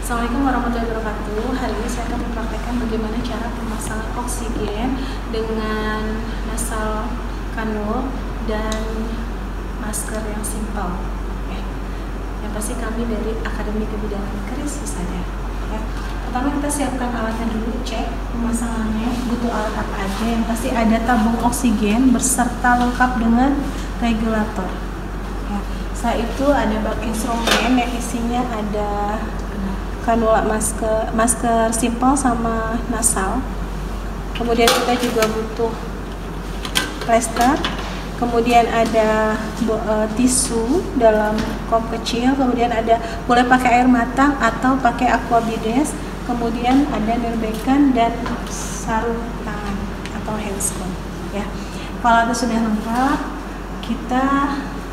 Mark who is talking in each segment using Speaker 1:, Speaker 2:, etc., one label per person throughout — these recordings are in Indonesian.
Speaker 1: Assalamualaikum warahmatullahi wabarakatuh. Hari ini saya akan mempraktekkan bagaimana cara pemasangan oksigen dengan nasal kanul dan masker yang simpel. Yang pasti kami dari Akademi Kebidanan Keris Husada. Pertama kita siapkan alatnya dulu, cek pemasangannya, butuh alat apa aja. Yang pasti ada tabung oksigen berserta lengkap dengan regulator. Setelah itu ada bak instrumen yang isinya ada kanula masker simpel sama nasal. Kemudian kita juga butuh plester. Kemudian ada tisu dalam kop kecil. Kemudian ada boleh pakai air matang atau pakai aquabides. Kemudian ada nirbekan dan sarung tangan atau handscone. Ya, kalau itu sudah lengkap, kita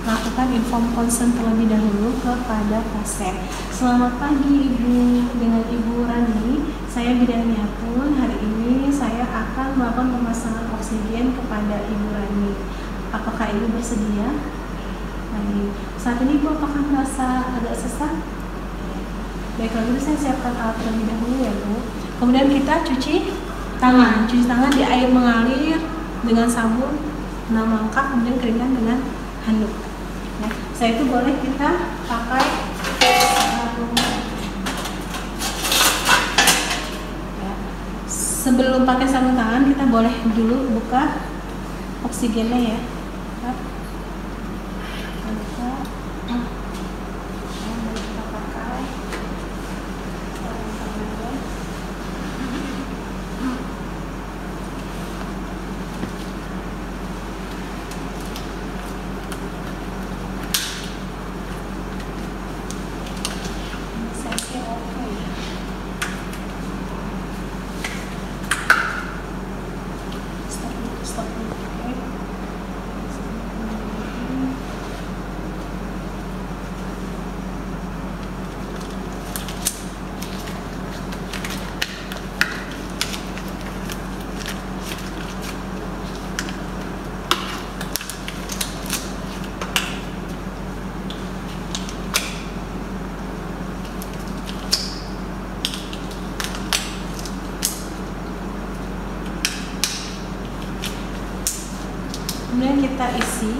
Speaker 1: lakukan inform consent terlebih dahulu kepada pasien. Selamat pagi Ibu, dengan Ibu Rani. Saya bidaniyatun. Hari ini saya akan melakukan pemasangan oksigen kepada Ibu Rani. Apakah Ibu bersedia? Baik. Saat ini Ibu apakah merasa agak sesak? Baiklah, dulu saya siapkan alat terlebih dahulu ya Bu. Kemudian kita cuci tangan. Cuci tangan di air mengalir dengan sabun 6 langkah, kemudian keringkan dengan handuk. Nah, setelah itu boleh kita pakai sebelum pakai sarung tangan kita boleh dulu buka oksigennya ya. Kemudian kita isi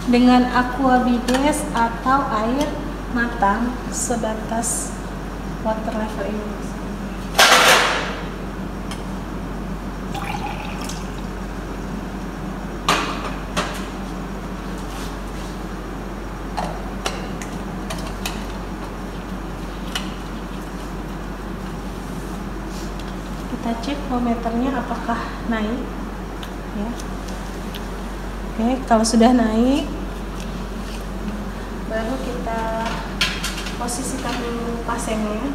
Speaker 1: dengan aquabides atau air matang sebatas water level ini. Kita cek voltmeternya apakah naik ya. Oke, kalau sudah naik baru kita posisikan dulu pasiennya,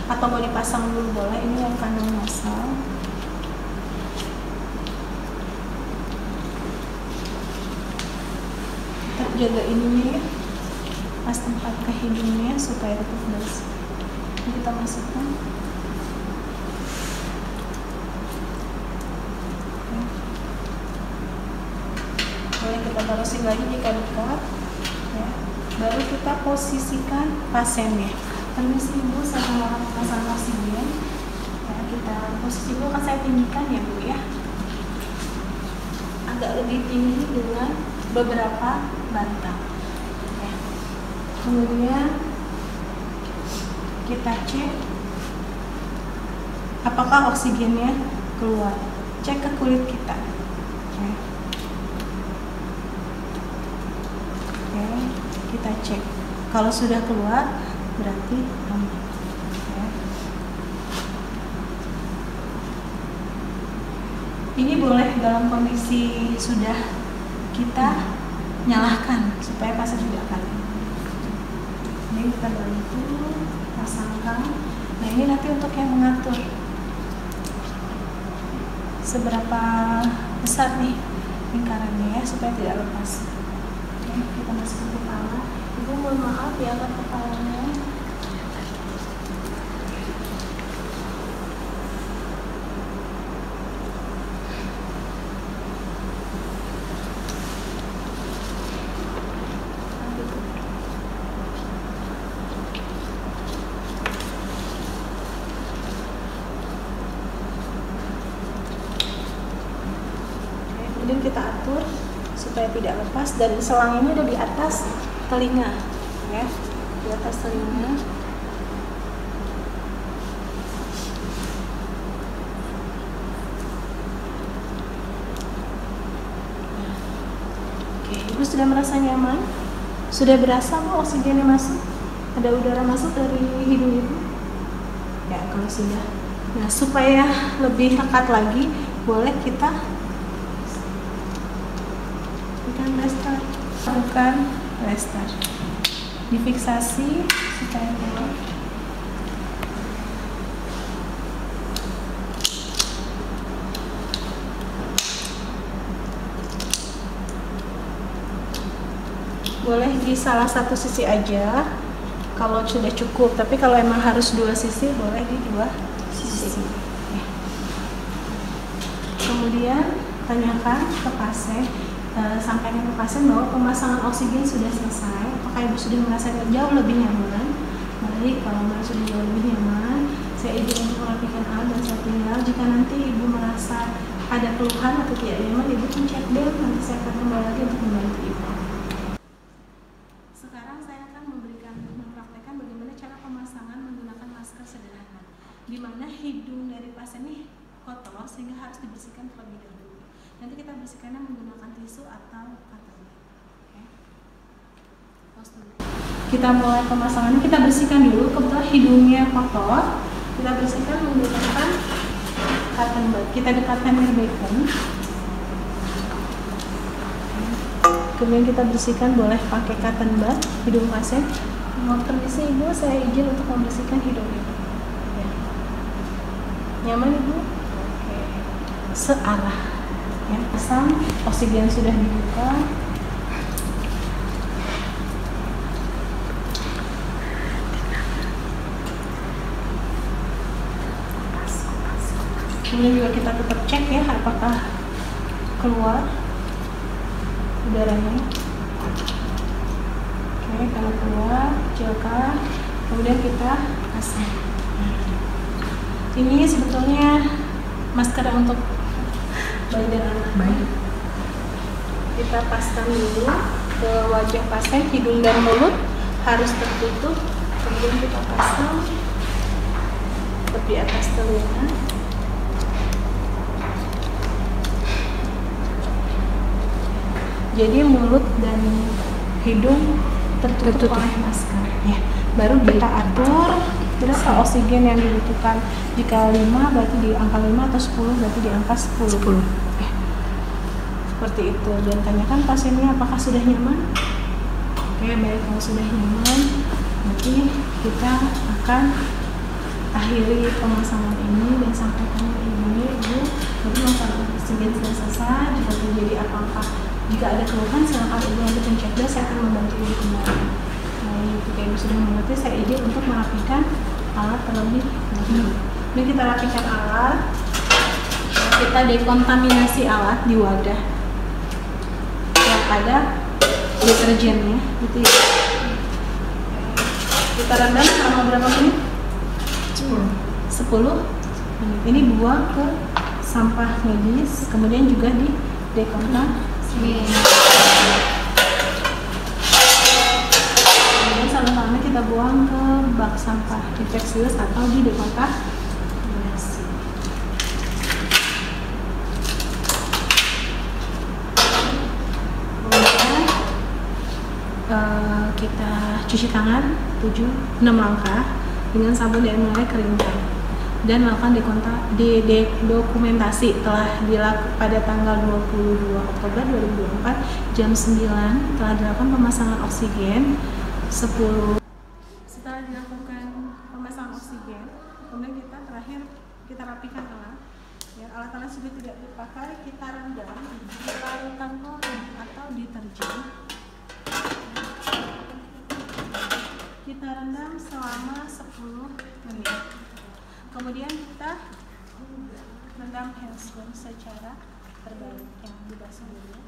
Speaker 1: atau mau dipasang dulu boleh. Ini yang kandung nasal. Kita jaga ininya ya, pas tempat ke hidungnya supaya tetap bersih. Kita masukkan. Boleh kita tarusin lagi jika dekat ya. Baru kita posisikan pasiennya. Permisi Ibu, saya melakukan pemasangan oksigen ya, kita posisi dulu akan saya tinggikan ya Bu ya, agak lebih tinggi dengan beberapa batang ya. Kemudian kita cek apakah oksigennya keluar, cek ke kulit kita ya. Kita cek, kalau sudah keluar berarti aman ya. Ini boleh dalam kondisi sudah kita nyalakan supaya pasien tidak kaget. Ini kita bantu pasangkan. Nah, ini nanti untuk yang mengatur seberapa besar nih lingkarannya ya, supaya tidak lepas. Kita masukin kepala. Ibu mohon maaf ya, angkat kepalanya. kita atur supaya tidak lepas, dan selang ini ada di atas telinga, ya, di atas telinga. Oke, Ibu sudah merasa nyaman? Sudah berasa kok oksigennya masuk? Ada udara masuk dari hidung Ibu? Ya, kalau sudah. Nah, supaya lebih lekat lagi, boleh kita bukan restart, difiksasi supaya keluar. Boleh di salah satu sisi aja kalau sudah cukup, tapi kalau emang harus dua sisi, boleh di dua sisi. Kemudian tanyakan ke pasien, sampaikan ke pasien bahwa pemasangan oksigen sudah selesai. Apakah Ibu sudah merasa jauh lebih nyaman? Baik, kalau sudah jauh lebih nyaman, saya izin untuk merapikan alat dan saya tinggal. Jika nanti Ibu merasa ada keluhan atau tidak nyaman, Ibu pencet bel, nanti saya akan kembali lagi untuk membantu Ibu. Sekarang saya akan mempraktekkan bagaimana cara pemasangan menggunakan masker sederhana, di mana hidung dari pasien ini kotor sehingga harus dibersihkan terlebih dahulu. Nanti kita bersihkannya menggunakan tisu atau cotton bud. Kita mulai pemasangannya, kita bersihkan dulu. Kebetulan hidungnya kotor, kita bersihkan menggunakan cotton bud. Kita dekatkan air bacon. Kemudian kita bersihkan, boleh pakai cotton bud hidung pasien. Mohon permisi Ibu, saya izin untuk membersihkan hidung Ibu. Ya. Nyaman Ibu? Oke. Searah. Ya, pasang, oksigen sudah dibuka. Kemudian juga kita tetap cek ya apakah keluar udaranya. Oke, kalau keluar, kecilkan. Kemudian kita pasang. Ini sebetulnya masker untuk bayi dan anak. Bayi. Kita pasang dulu ke wajah pasien, hidung dan mulut harus tertutup. Kemudian kita pasang di atas telinga. Jadi mulut dan hidung tertutup oleh masker. Ya. Baru kita atur berapa oksigen yang dibutuhkan. Jika 5 berarti di angka 5 atau 10 berarti di angka 10. Ya. Seperti itu. Dan tanyakan pasiennya apakah sudah nyaman. Oke, baik, kalau sudah nyaman berarti kita akan akhiri pemasangan ini dan sampaikan ke Ibu. Jadi masalah oksigen sudah selesai. Jika terjadi apa-apa, jika ada keluhan silakan Ibu untuk mencek bel, saya akan membantu Ibu kembali. Jika Ibu sudah mengerti, saya izin untuk merapikan alat terlebih dahulu. Ini kita rapikan alat, kita dekontaminasi alat di wadah yang ada deterjennya, gitu ya. Kita rendam selama berapa menit? 10 menit. Ini buang ke sampah medis, kemudian juga di dekontaminasi. Kemudian sama-sama kita buang ke bak sampah infeksius atau di dekontaminasi. Kemudian kita cuci tangan 6 langkah dengan sabun dan mulai keringkan dan melakukan dokumentasi telah dilakukan pada tanggal 22 Oktober 2024 jam 9 telah dilakukan pemasangan oksigen 10. Setelah dilakukan pemasangan oksigen, kemudian kita terakhir kita rapikan alat. Ya, alat-alat sudah tidak dipakai, kita rendam di larutan klorin atau deterjen. Kita rendam selama 10 menit. Kemudian kita rendam handscoon secara terbalik yang dibasuh dulu.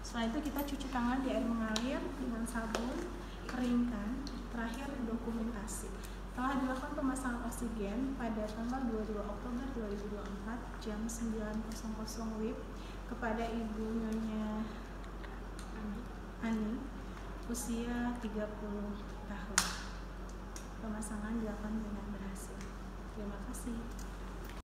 Speaker 1: Setelah itu kita cuci tangan di air mengalir dengan sabun, keringkan, terakhir dokumentasi. Telah dilakukan pemasangan oksigen pada tanggal 22 Oktober 2024 jam 9.00 WIB kepada Ibu Nyonya Ani, usia 30 tahun. Pemasangan dilakukan dengan berhasil. Terima kasih.